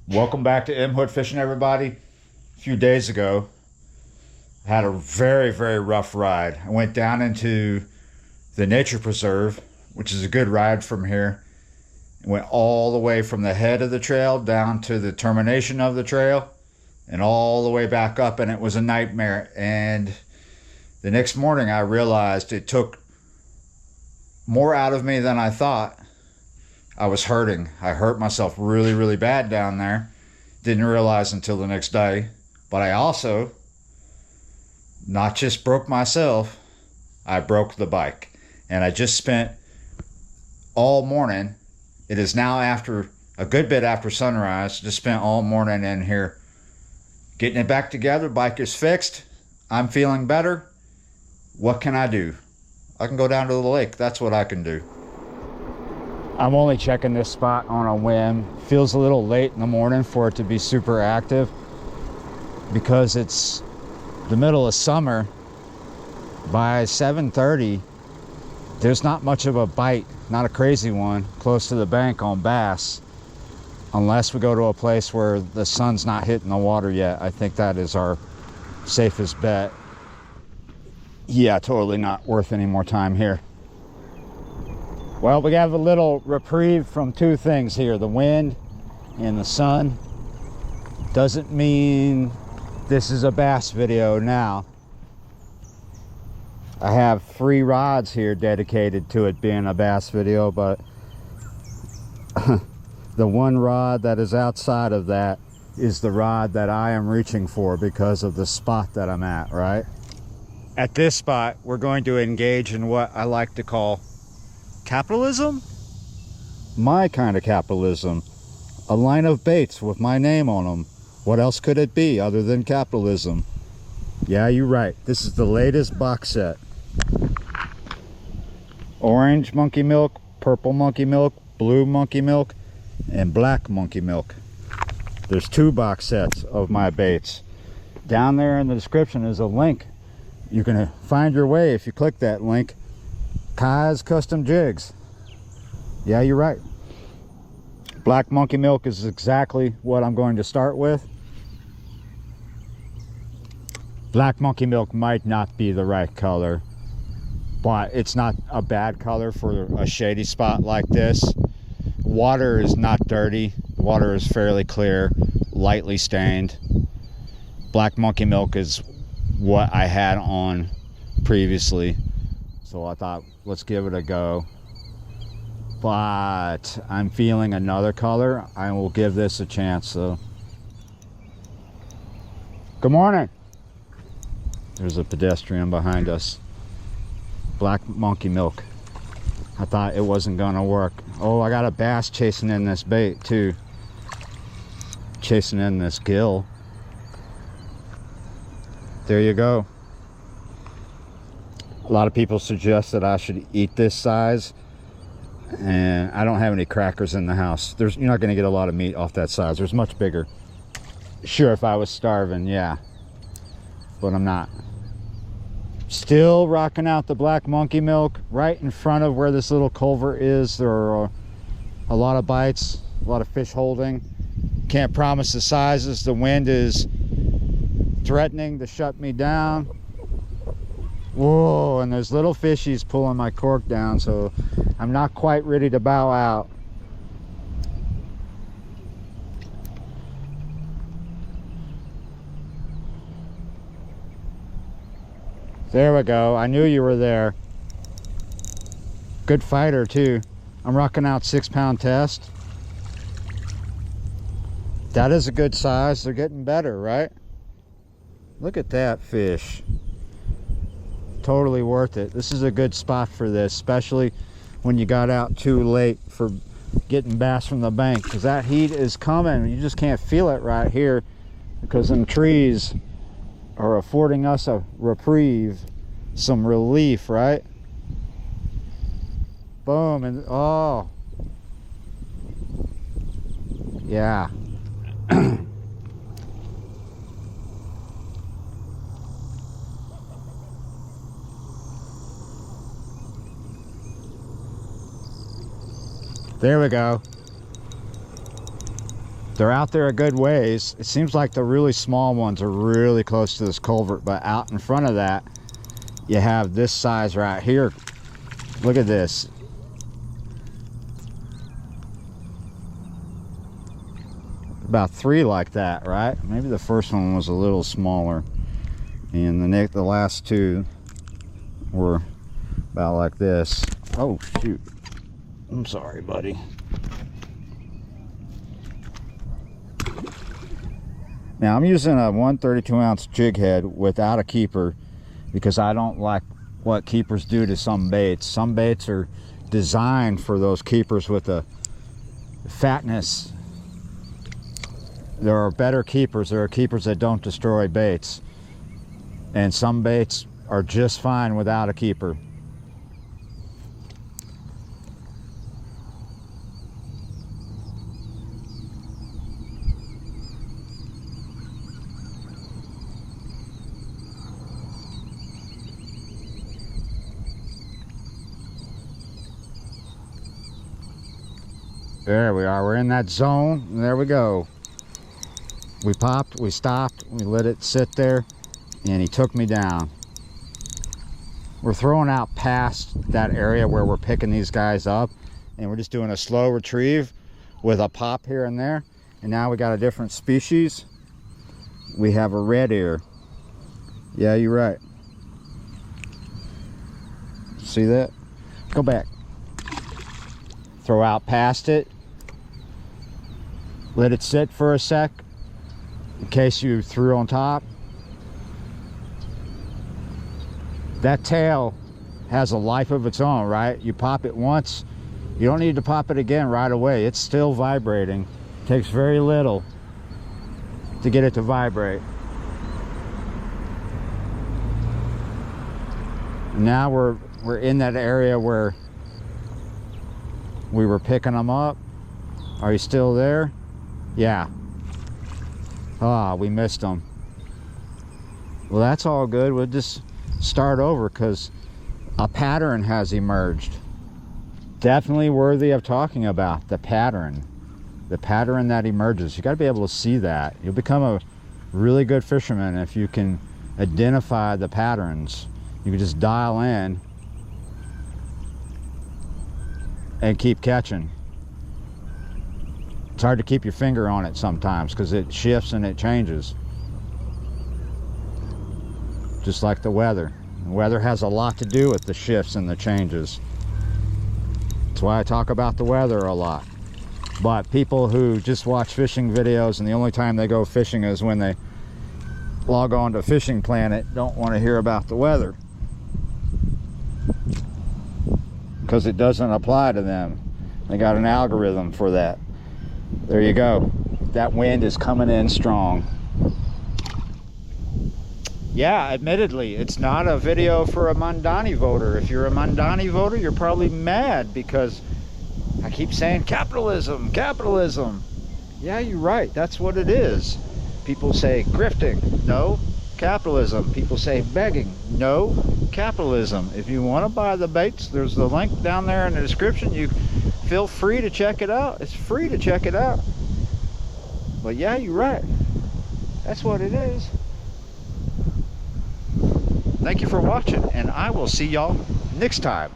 Welcome back to M Hood Fishing, everybody. A few days ago, I had a very rough ride. I went down into the nature preserve, which is a good ride from here. I went all the way from the head of the trail down to the termination of the trail and all the way back up, and it was a nightmare. And the next morning I realized it took more out of me than I thought. I was hurting. I hurt myself really bad down there. Didn't realize until the next day. But I also not just broke myself, I broke the bike. And I just spent all morning, it is now after a good bit after sunrise, just spent all morning in here getting it back together. Bike is fixed. I'm feeling better. What can I do? I can go down to the lake. That's what I can do. I'm only checking this spot on a whim. Feels a little late in the morning for it to be super active because it's the middle of summer. By 7:30, there's not much of a bite, not a crazy one, close to the bank on bass, unless we go to a place where the sun's not hitting the water yet. I think that is our safest bet. Yeah, totally not worth any more time here. Well, we have a little reprieve from two things here, the wind and the sun. Doesn't mean this is a bass video now. I have 3 rods here dedicated to it being a bass video, but the one rod that is outside of that is the rod that I am reaching for because of the spot that I'm at, right? At this spot, we're going to engage in what I like to call capitalism? My kind of capitalism. A line of baits with my name on them. What else could it be other than capitalism? Yeah, you're right. This is the latest box set. Orange monkey milk, purple monkey milk, blue monkey milk, and black monkey milk. There's 2 box sets of my baits. Down there in the description is a link. You can find your way if you click that link. Kai's Custom Jigs. Yeah, you're right. Black monkey milk is exactly what I'm going to start with. Black monkey milk might not be the right color, but it's not a bad color for a shady spot like this. Water is not dirty. Water is fairly clear, lightly stained. Black monkey milk is what I had on previously, so I thought, let's give it a go. But I'm feeling another color. I will give this a chance, though. Good morning. There's a pedestrian behind us. Black monkey milk. I thought it wasn't gonna work. Oh, I got a bass chasing in this bait too. Chasing in this gill. There you go. A lot of people suggest that I should eat this size, and I don't have any crackers in the house. You're not going to get a lot of meat off that size. There's much bigger. Sure, if I was starving, yeah, but I'm not. Still rocking out the black monkey milk right in front of where this little culvert is. There are a lot of bites, a lot of fish holding. Can't promise the sizes. The wind is threatening to shut me down. Whoa, and there's little fishies pulling my cork down, so I'm not quite ready to bow out. There we go. I knew you were there. Good fighter too. I'm rocking out 6-pound test. That is a good size. They're getting better, right? Look at that fish. Totally worth it. This is a good spot for this, especially when you got out too late for getting bass from the bank, because that heat is coming. You just can't feel it right here because them trees are affording us a reprieve, some relief, right? Boom, and oh yeah. There we go. They're out there a good ways. It seems like the really small ones are really close to this culvert, but out in front of that, you have this size right here. Look at this. About 3 like that, right? Maybe the first one was a little smaller, and the last 2 were about like this. Oh shoot, I'm sorry, buddy. Now I'm using a 132 ounce jig head without a keeper because I don't like what keepers do to some baits. Some baits are designed for those keepers with the fatness. There are better keepers. There are keepers that don't destroy baits. And some baits are just fine without a keeper. There we are. We're in that zone. And there we go. We popped, we stopped, we let it sit there, and he took me down. We're throwing out past that area where we're picking these guys up, and we're just doing a slow retrieve with a pop here and there. And now we got a different species. We have a red ear. Yeah, you're right. See that? Go back. Throw out past it. Let it sit for a sec in case you threw on top. That tail has a life of its own, right? You pop it once, you don't need to pop it again right away. It's still vibrating. It takes very little to get it to vibrate. Now we're in that area where we were picking them up. Are you still there? Yeah. Ah, we missed them. Well, that's all good. We'll just start over because a pattern has emerged. Definitely worthy of talking about. The pattern that emerges. You got to be able to see that. You'll become a really good fisherman if you can identify the patterns. You can just dial in and keep catching. It's hard to keep your finger on it sometimes because it shifts and it changes. Just like the weather. The weather has a lot to do with the shifts and the changes. That's why I talk about the weather a lot. But people who just watch fishing videos and the only time they go fishing is when they log on to Fishing Planet don't want to hear about the weather, because it doesn't apply to them. They got an algorithm for that. There you go. That wind is coming in strong. Yeah, admittedly, it's not a video for a Mondani voter. If you're a Mondani voter, you're probably mad because I keep saying capitalism, capitalism. Yeah, you're right. That's what it is. People say grifting. No, capitalism. People say begging. No, capitalism. If you want to buy the baits, there's the link down there in the description. You feel free to check it out. It's free to check it out. But yeah, you're right. That's what it is. Thank you for watching, and I will see y'all next time.